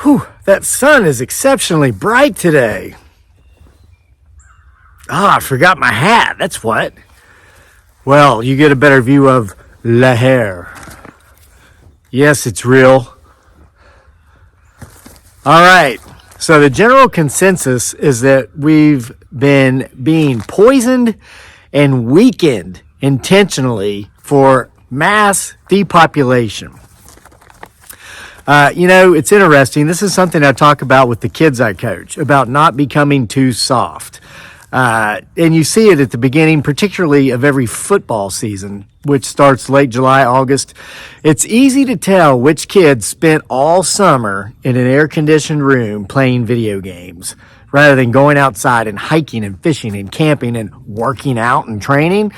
Whew, that sun is exceptionally bright today. I forgot my hat, that's what. Well, you get a better view of La Hair. Yes, it's real. All right, so the general consensus is that we've been being poisoned and weakened intentionally for mass depopulation. It's interesting. This is something I talk about with the kids I coach, about not becoming too soft. And you see it at the beginning, particularly of every football season, which starts late July, August. It's easy to tell which kids spent all summer in an air-conditioned room playing video games, rather than going outside and hiking and fishing and camping and working out and training,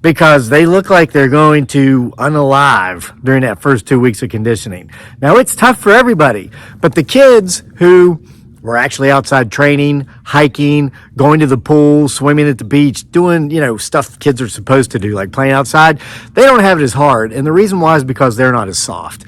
because they look like they're going to unalive during that first 2 weeks of conditioning. Now, it's tough for everybody, but the kids who were actually outside training, hiking, going to the pool, swimming at the beach, doing, stuff kids are supposed to do, like playing outside, they don't have it as hard. And the reason why is because they're not as soft.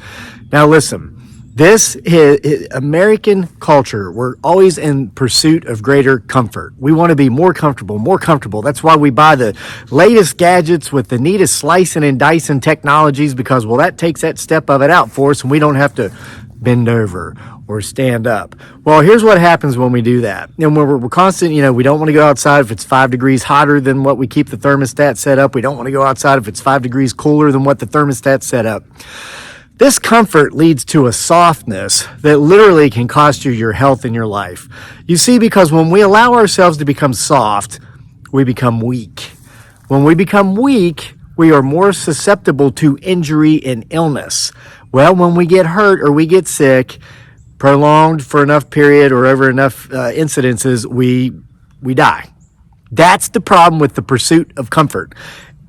Now, listen. This is American culture. We're always in pursuit of greater comfort. We want to be more comfortable, more comfortable. That's why we buy the latest gadgets with the neatest slicing and dicing technologies, because, well, that takes that step of it out for us and we don't have to bend over or stand up. Well, here's what happens when we do that. And we're constant, we don't want to go outside if it's 5 degrees hotter than what we keep the thermostat set up. We don't want to go outside if it's 5 degrees cooler than what the thermostat's set up. This comfort leads to a softness that literally can cost you your health and your life. You see, because when we allow ourselves to become soft, we become weak. When we become weak, we are more susceptible to injury and illness. Well, when we get hurt or we get sick, prolonged for enough period or over enough incidences, we die. That's the problem with the pursuit of comfort.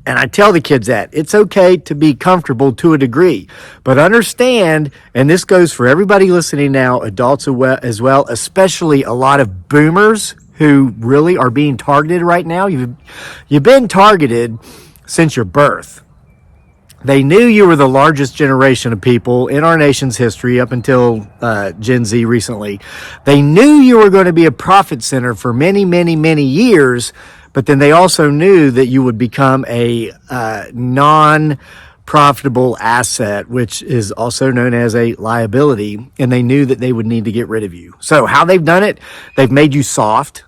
And I tell the kids that it's okay to be comfortable to a degree, but understand, and this goes for everybody listening now, adults as well, especially a lot of boomers who really are being targeted right now. You've been targeted since your birth. They knew you were the largest generation of people in our nation's history up until Gen Z recently. They knew you were going to be a profit center for many, many, many years. But then they also knew that you would become a non-profitable asset, which is also known as a liability, and they knew that they would need to get rid of you. So how they've done it, they've made you soft.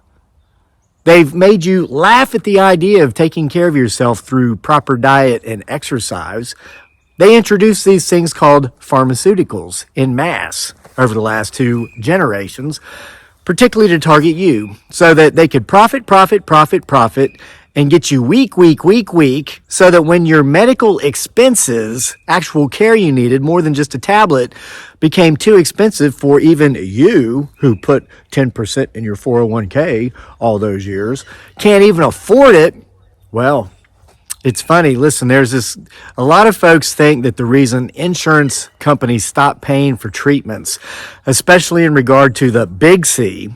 They've made you laugh at the idea of taking care of yourself through proper diet and exercise. They introduced these things called pharmaceuticals in mass over the last 2 generations, particularly to target you, so that they could profit, and get you weak, so that when your medical expenses, actual care you needed, more than just a tablet, became too expensive for even you, who put 10% in your 401k all those years, can't even afford it. Well, it's funny. Listen, a lot of folks think that the reason insurance companies stop paying for treatments, especially in regard to the big C,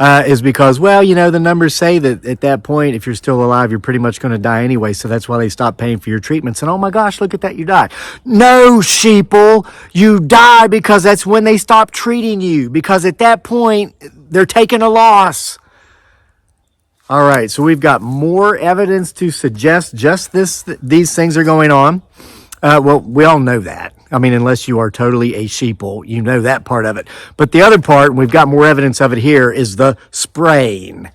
is because, the numbers say that at that point, if you're still alive, you're pretty much going to die anyway. So that's why they stop paying for your treatments. And oh my gosh, look at that, you die. No, sheeple, you die because that's when they stop treating you. Because at that point, they're taking a loss. All right, so we've got more evidence to suggest just these things are going on. Well, we all know that. I mean, unless you are totally a sheeple, you know that part of it. But the other part, and we've got more evidence of it here, is the spraying.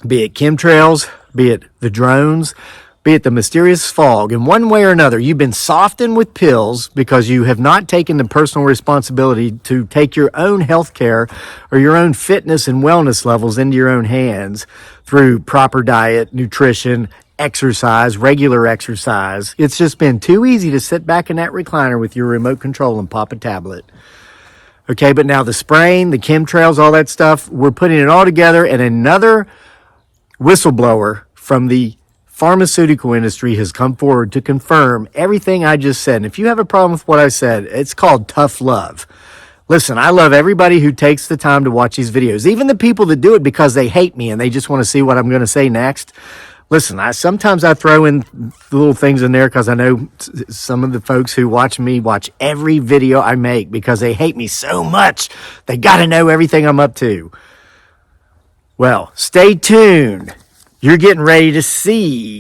Be it chemtrails, be it the drones, be it the mysterious fog. In one way or another, you've been softened with pills because you have not taken the personal responsibility to take your own health care or your own fitness and wellness levels into your own hands through proper diet, nutrition, exercise, regular exercise. It's just been too easy to sit back in that recliner with your remote control and pop a tablet. Okay, but now the spraying, the chemtrails, all that stuff, we're putting it all together, and another whistleblower from the pharmaceutical industry has come forward to confirm everything I just said. And if you have a problem with what I said, it's called tough love. Listen, I love everybody who takes the time to watch these videos, even the people that do it because they hate me and they just want to see what I'm going to say next. Listen, sometimes I throw in little things in there because I know some of the folks who watch me watch every video I make because they hate me so much. They got to know everything I'm up to. Well, stay tuned. You're getting ready to see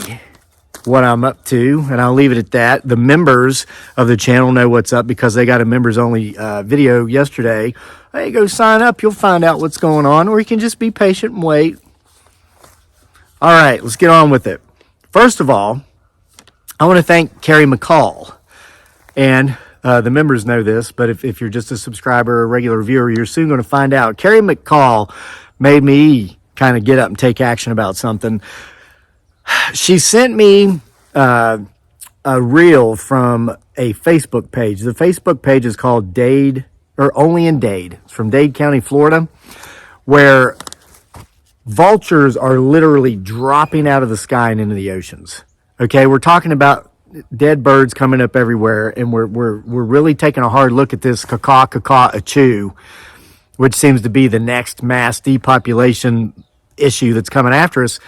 what I'm up to, and I'll leave it at that. The members of the channel know what's up because they got a members-only video yesterday. Hey, go sign up. You'll find out what's going on, or you can just be patient and wait. All right, let's get on with it. First of all, I want to thank Carrie McCall. And the members know this, but if you're just a subscriber or a regular viewer, you're soon going to find out. Carrie McCall made me kind of get up and take action about something. She sent me a reel from a Facebook page. The Facebook page is called Dade, or Only in Dade. It's from Dade County, Florida, where vultures are literally dropping out of the sky and into the oceans. Okay, we're talking about dead birds coming up everywhere, and we're really taking a hard look at this cacaw-achoo, which seems to be the next mass depopulation issue that's coming after us.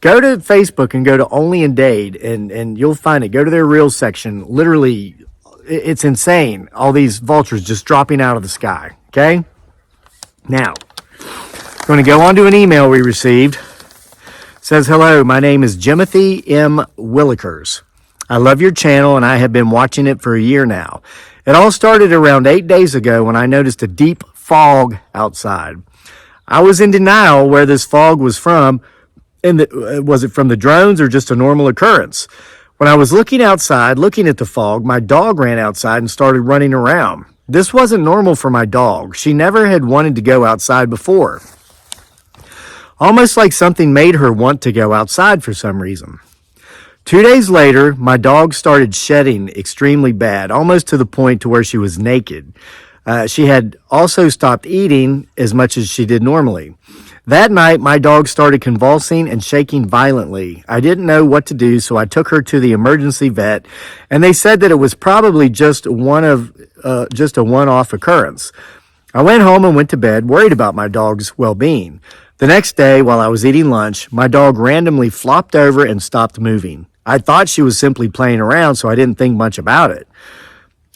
Go to Facebook and go to Only in Dade, and you'll find it. Go to their Reels section. Literally, it's insane. All these vultures just dropping out of the sky. Okay, now I'm going to go on to an email we received. It says, hello, my name is Jimothy M. Willikers. I love your channel, and I have been watching it for a year now. It all started around 8 days ago when I noticed a deep fog outside. I was in denial where this fog was from, and was it from the drones or just a normal occurrence? When I was looking outside, looking at the fog, my dog ran outside and started running around. This wasn't normal for my dog. She never had wanted to go outside before. Almost like something made her want to go outside for some reason. 2 days later, my dog started shedding extremely bad, almost to the point to where she was naked. She had also stopped eating as much as she did normally. That night, my dog started convulsing and shaking violently. I didn't know what to do, so I took her to the emergency vet, and they said that it was probably just a one-off occurrence. I went home and went to bed, worried about my dog's well-being. The next day, while I was eating lunch, my dog randomly flopped over and stopped moving. I thought she was simply playing around, so I didn't think much about it.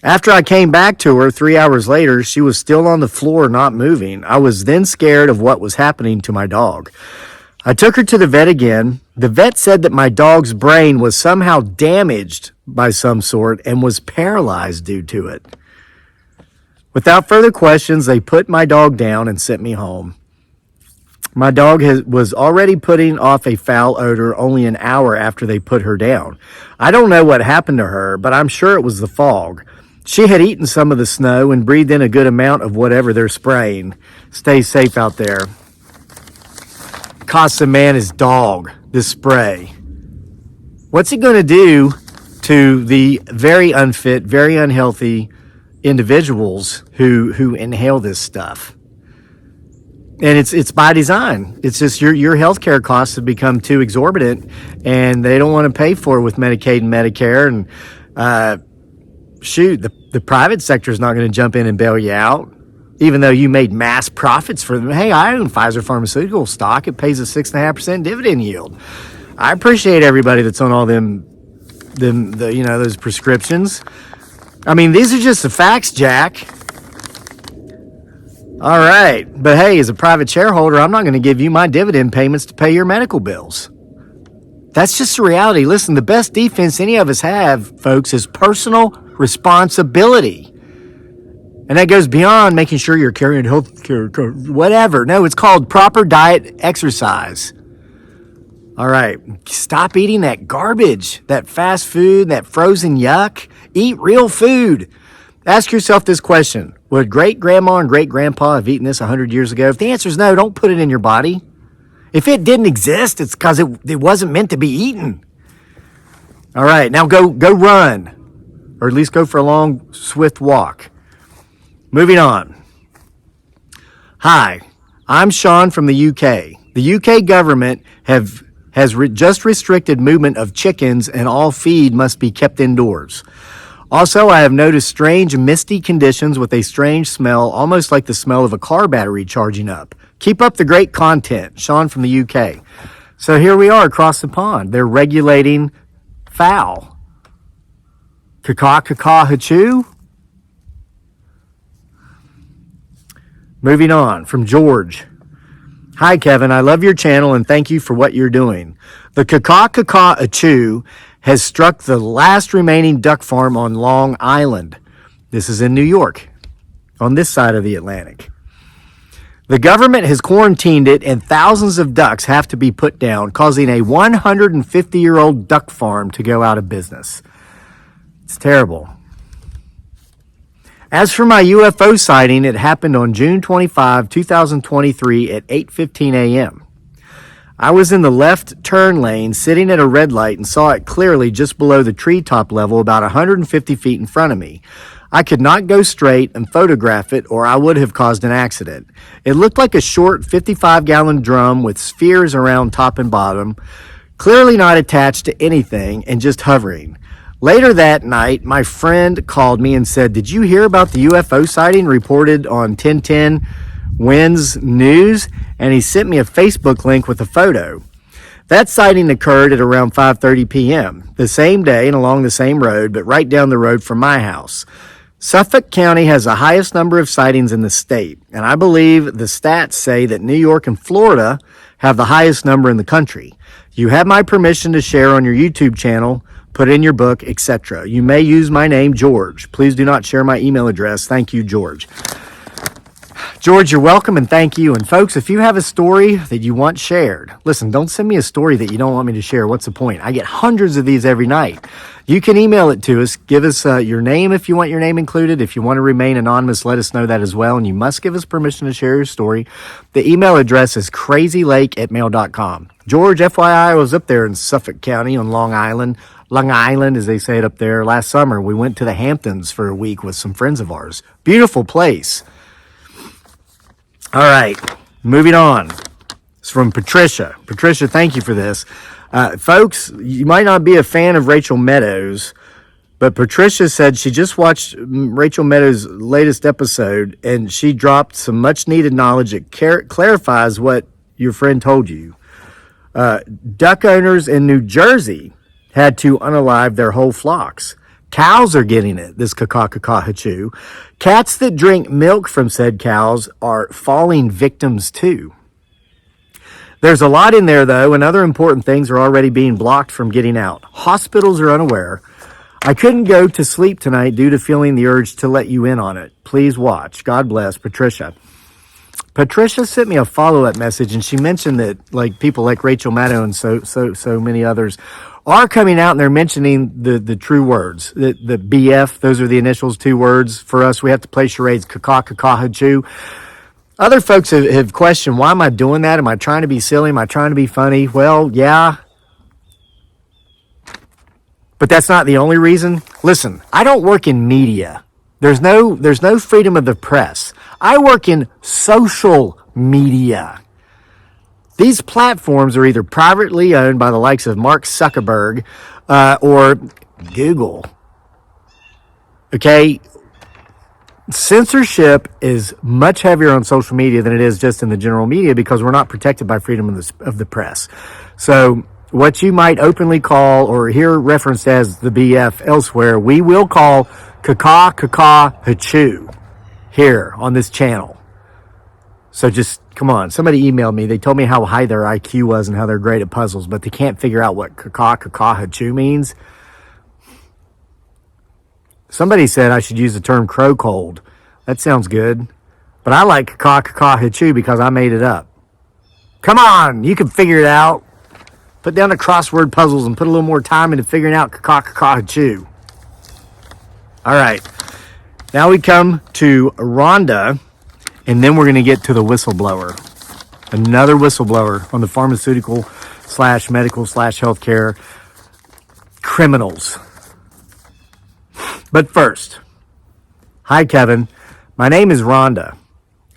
After I came back to her 3 hours later, she was still on the floor, not moving. I was then scared of what was happening to my dog. I took her to the vet again. The vet said that my dog's brain was somehow damaged by some sort and was paralyzed due to it. Without further questions, they put my dog down and sent me home. My dog was already putting off a foul odor only an hour after they put her down. I don't know what happened to her, but I'm sure it was the fog. She had eaten some of the snow and breathed in a good amount of whatever they're spraying. Stay safe out there. Costs a man his dog, this spray. What's it going to do to the very unfit, very unhealthy individuals who inhale this stuff? And it's by design. It's just your healthcare costs have become too exorbitant, and they don't want to pay for it with Medicaid and Medicare. And the private sector is not going to jump in and bail you out, even though you made mass profits for them. Hey, I own Pfizer Pharmaceutical stock. It pays a 6.5% dividend yield. I appreciate everybody that's on all those prescriptions. I mean, these are just the facts, Jack. All right, but hey, as a private shareholder, I'm not going to give you my dividend payments to pay your medical bills. That's just the reality. Listen, the best defense any of us have, folks, is personal responsibility. And that goes beyond making sure you're carrying health care, whatever. No, it's called proper diet exercise. All right, stop eating that garbage, that fast food, that frozen yuck. Eat real food. Ask yourself this question. Would great-grandma and great-grandpa have eaten this 100 years ago? If the answer is no, don't put it in your body. If it didn't exist, it's because it wasn't meant to be eaten. All right, now go run, or at least go for a long, swift walk. Moving on. Hi, I'm Sean from the UK. The UK government has just restricted movement of chickens, and all feed must be kept indoors. Also, I have noticed strange misty conditions with a strange smell, almost like the smell of a car battery charging up. Keep up the great content. Sean from the UK. So here we are across the pond. They're regulating fowl. Caw, caw, hachoo. Moving on from George. Hi, Kevin. I love your channel and thank you for what you're doing. The caw, achoo has struck the last remaining duck farm on Long Island. This is in New York, on this side of the Atlantic. The government has quarantined it and thousands of ducks have to be put down, causing a 150-year-old duck farm to go out of business. It's terrible. As for my UFO sighting, it happened on June 25, 2023 at 8:15 a.m. I was in the left turn lane sitting at a red light and saw it clearly just below the treetop level about 150 feet in front of me. I could not go straight and photograph it or I would have caused an accident. It looked like a short 55-gallon drum with spheres around top and bottom, clearly not attached to anything and just hovering. Later that night, my friend called me and said, "Did you hear about the UFO sighting reported on 1010 Winds News?" And he sent me a Facebook link with a photo. That sighting occurred at around 5:30 p.m. the same day and along the same road, but right down the road from my house. Suffolk County has the highest number of sightings in the state, and I believe the stats say that New York and Florida have the highest number in the country. You have my permission to share on your YouTube channel, put in your book, etc. You may use my name, George. Please do not share my email address. Thank you, George. George, you're welcome and thank you. And folks, if you have a story that you want shared, listen, don't send me a story that you don't want me to share. What's the point? I get hundreds of these every night. You can email it to us. Give us your name if you want your name included. If you want to remain anonymous, let us know that as well. And you must give us permission to share your story. The email address is crazylake@mail.com. George, FYI, I was up there in Suffolk County on Long Island, as they say it up there, last summer. We went to the Hamptons for a week with some friends of ours. Beautiful place. All right, moving on. It's from Patricia. Patricia, thank you for this. Folks, you might not be a fan of Rachel Meadows, but Patricia said she just watched Rachel Meadows' latest episode, and she dropped some much-needed knowledge that clarifies what your friend told you. Duck owners in New Jersey had to unalive their whole flocks. Cows are getting it, this caw-caw-hachoo. Cats that drink milk from said cows are falling victims too. There's a lot in there though, and other important things are already being blocked from getting out. Hospitals are unaware. I couldn't go to sleep tonight due to feeling the urge to let you in on it. Please watch. God bless, Patricia. Patricia sent me a follow-up message, and she mentioned that like people like Rachel Maddow and so many others are coming out and they're mentioning the true words. The BF, those are the initials, 2 words. For us, we have to play charades, caw-caw-hachoo. Other folks have questioned, why am I doing that? Am I trying to be silly? Am I trying to be funny? Well, yeah. But that's not the only reason. Listen, I don't work in media. There's no freedom of the press. I work in social media. These platforms are either privately owned by the likes of Mark Zuckerberg or Google. Okay? Censorship is much heavier on social media than it is just in the general media because we're not protected by freedom of the press. So what you might openly call or hear referenced as the BF elsewhere, we will call caw-caw-hachoo here on this channel. So just, come on, somebody emailed me. They told me how high their IQ was and how they're great at puzzles, but they can't figure out what caw-caw-hachoo means. Somebody said I should use the term crow cold. That sounds good. But I like caw-caw-hachoo because I made it up. Come on, you can figure it out. Put down the crossword puzzles and put a little more time into figuring out caw-caw-hachoo. All right. Now we come to Rhonda. And then we're going to get to the whistleblower. Another whistleblower on the pharmaceutical / medical / healthcare criminals. But first, hi Kevin. My name is Rhonda,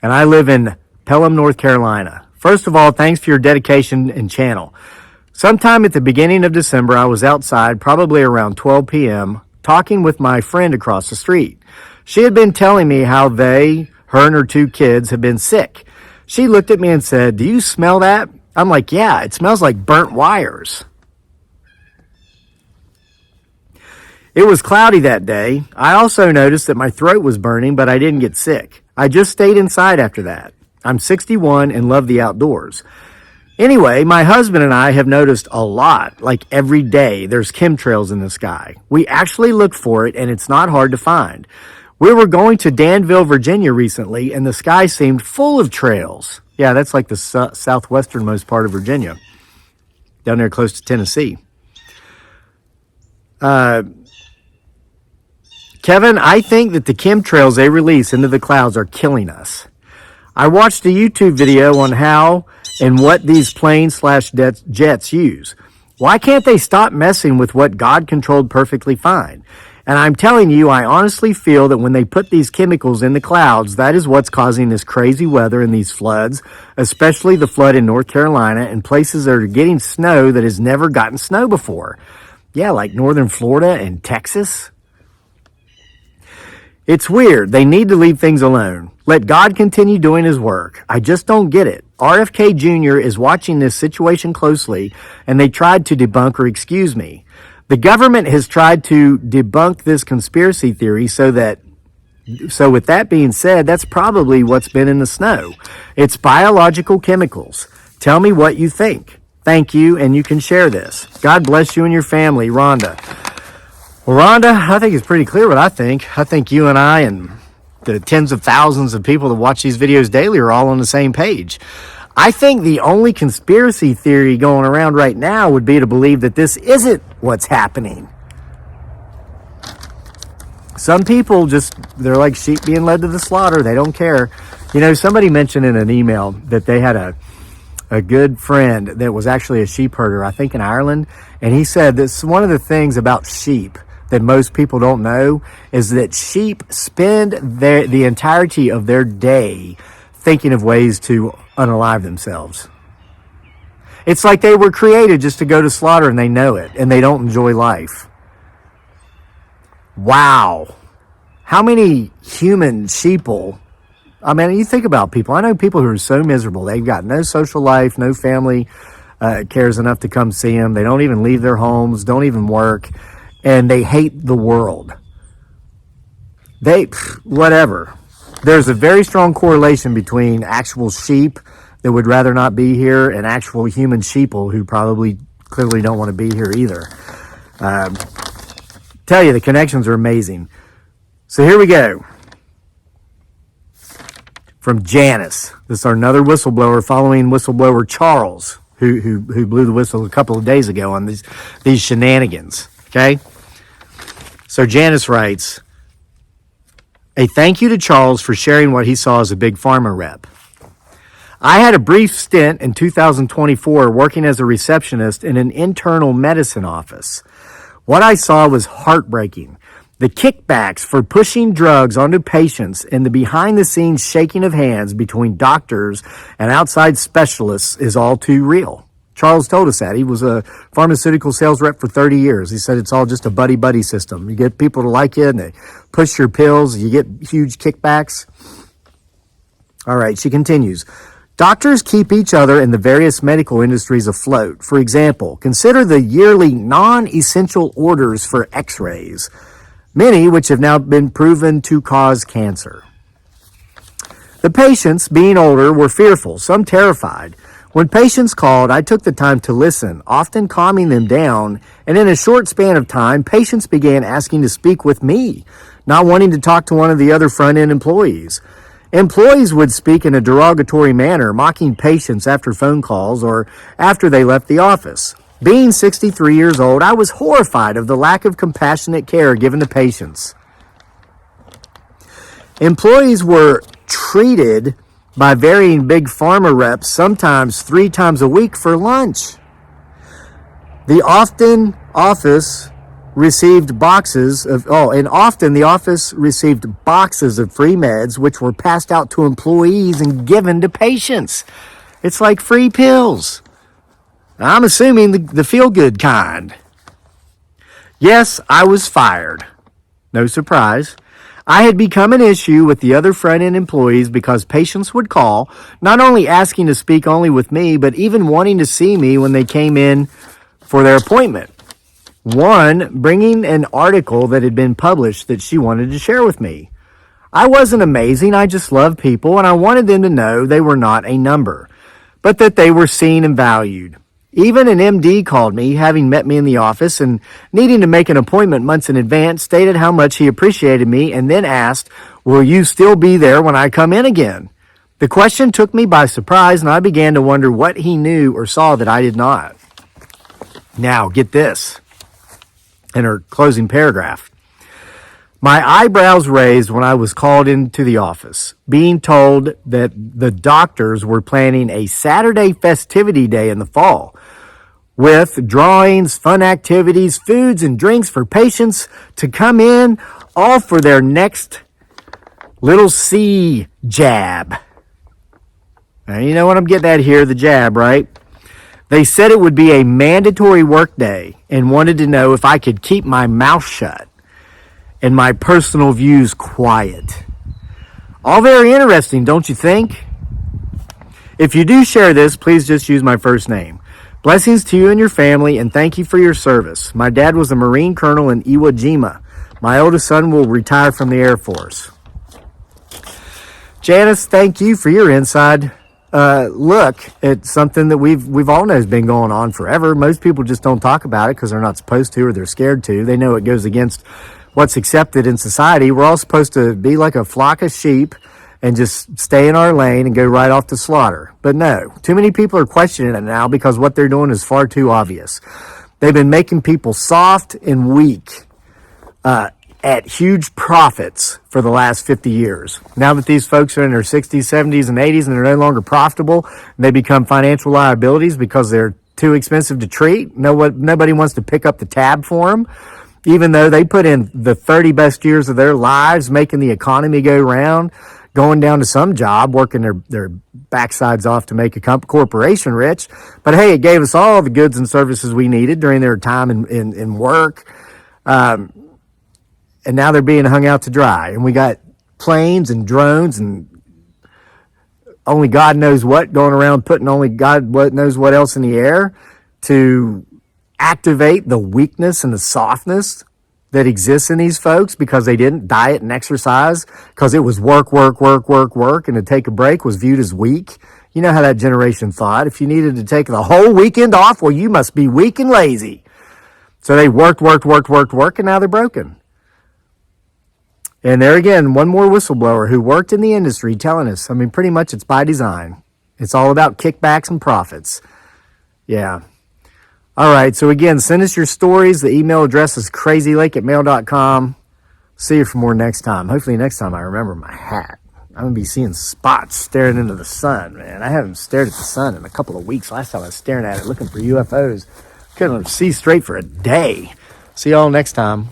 and I live in Pelham, North Carolina. First of all, thanks for your dedication and channel. Sometime at the beginning of December, I was outside, probably around 12 p.m., talking with my friend across the street. She had been telling me how her and her 2 kids have been sick. She looked at me and said, "Do you smell that?" I'm like, yeah, it smells like burnt wires. It was cloudy that day. I also noticed that my throat was burning, but I didn't get sick. I just stayed inside after that. I'm 61 and love the outdoors. Anyway, my husband and I have noticed a lot, like every day, there's chemtrails in the sky. We actually look for it, and it's not hard to find. We were going to Danville, Virginia recently, and the sky seemed full of trails. Yeah, that's like the southwesternmost part of Virginia, down there close to Tennessee. Kevin, I think that the chemtrails they release into the clouds are killing us. I watched a YouTube video on how and what these planes/jets use. Why can't they stop messing with what God controlled perfectly fine? And I'm telling you, I honestly feel that when they put these chemicals in the clouds, that is what's causing this crazy weather and these floods, especially the flood in North Carolina and places that are getting snow that has never gotten snow before. Yeah, like northern Florida and Texas. It's weird. They need to leave things alone. Let God continue doing his work. I just don't get it. RFK Jr. is watching this situation closely, and they tried to debunk or excuse me. The government has tried to debunk this conspiracy theory so with that being said, that's probably what's been in the snow. It's biological chemicals. Tell me what you think. Thank you, and you can share this. God bless you and your family, Rhonda. Well, Rhonda, I think it's pretty clear what I think. I think you and I and the tens of thousands of people that watch these videos daily are all on the same page. I think the only conspiracy theory going around right now would be to believe that this isn't what's happening. Some people they're like sheep being led to the slaughter. They don't care. You know, somebody mentioned in an email that they had a good friend that was actually a sheep herder, I think in Ireland. And he said this one of the things about sheep that most people don't know is that sheep spend the entirety of their day thinking of ways to unalive themselves. It's like they were created just to go to slaughter, and they know it, and they don't enjoy life. Wow. How many human sheeple? I mean, you think about people. I know people who are so miserable. They've got no social life, no family cares enough to come see them. They don't even leave their homes, don't even work, and they hate the world. Whatever. There's a very strong correlation between actual sheep that would rather not be here and actual human sheeple who probably clearly don't want to be here either. Tell you, the connections are amazing. So here we go. From Janice. This is another whistleblower following whistleblower Charles, who blew the whistle a couple of days ago on these shenanigans. Okay? So Janice writes, a thank you to Charles for sharing what he saw as a big pharma rep. I had a brief stint in 2024 working as a receptionist in an internal medicine office. What I saw was heartbreaking. The kickbacks for pushing drugs onto patients and the behind-the-scenes shaking of hands between doctors and outside specialists is all too real. Charles told us that. He was a pharmaceutical sales rep for 30 years. He said it's all just a buddy-buddy system. You get people to like you, and they push your pills. You get huge kickbacks. All right, she continues. Doctors keep each other and the various medical industries afloat. For example, consider the yearly non-essential orders for x-rays, many which have now been proven to cause cancer. The patients, being older, were fearful, some terrified. When patients called, I took the time to listen, often calming them down, and in a short span of time, patients began asking to speak with me, not wanting to talk to one of the other front-end employees. Employees would speak in a derogatory manner, mocking patients after phone calls or after they left the office. Being 63 years old, I was horrified of the lack of compassionate care given to patients. Employees were treated by varying big pharma reps, sometimes 3 times a week for lunch. Often the office received boxes of free meds which were passed out to employees and given to patients. It's like free pills. I'm assuming the feel-good kind. Yes, I was fired. No surprise. I had become an issue with the other front-end employees because patients would call, not only asking to speak only with me, but even wanting to see me when they came in for their appointment. One bringing an article that had been published that she wanted to share with me. I wasn't amazing, I just loved people, and I wanted them to know they were not a number, but that they were seen and valued. Even an MD called me, having met me in the office and needing to make an appointment months in advance, stated how much he appreciated me, and then asked, "Will you still be there when I come in again?" The question took me by surprise, and I began to wonder what he knew or saw that I did not. Now, get this, in her closing paragraph. My eyebrows raised when I was called into the office, being told that the doctors were planning a Saturday festivity day in the fall with drawings, fun activities, foods, and drinks for patients to come in, all for their next little C jab. Now, you know what I'm getting at here, the jab, right? They said it would be a mandatory work day and wanted to know if I could keep my mouth shut and my personal views quiet. All very interesting, don't you think? If you do share this, please just use my first name. Blessings to you and your family, and thank you for your service. My dad was a Marine Colonel in Iwo Jima. My oldest son will retire from the Air Force. Janice, thank you for your inside look at something that we've all known has been going on forever. Most people just don't talk about it because they're not supposed to or they're scared to. They know it goes against what's accepted in society. We're all supposed to be like a flock of sheep and just stay in our lane and go right off to slaughter. But no, too many people are questioning it now because what they're doing is far too obvious. They've been making people soft and weak at huge profits for the last 50 years. Now that these folks are in their 60s, 70s, and 80s and they're no longer profitable, and they become financial liabilities because they're too expensive to treat. Nobody wants to pick up the tab for them, even though they put in the 30 best years of their lives making the economy go round, going down to some job, working their backsides off to make a corporation rich. But hey, it gave us all the goods and services we needed during their time in work. And now they're being hung out to dry. And we got planes and drones and only God knows what going around, putting only God knows what else in the air to activate the weakness and the softness that exists in these folks because they didn't diet and exercise because it was work, and to take a break was viewed as weak. You know how that generation thought. If you needed to take the whole weekend off, well, you must be weak and lazy. So they worked, and now they're broken. And there again, one more whistleblower who worked in the industry telling us, I mean, pretty much it's by design. It's all about kickbacks and profits. Yeah. All right. So again, send us your stories. The email address is crazylake@mail.com. See you for more next time. Hopefully next time I remember my hat. I'm going to be seeing spots staring into the sun, man. I haven't stared at the sun in a couple of weeks. Last time I was staring at it looking for UFOs. Couldn't see straight for a day. See y'all next time.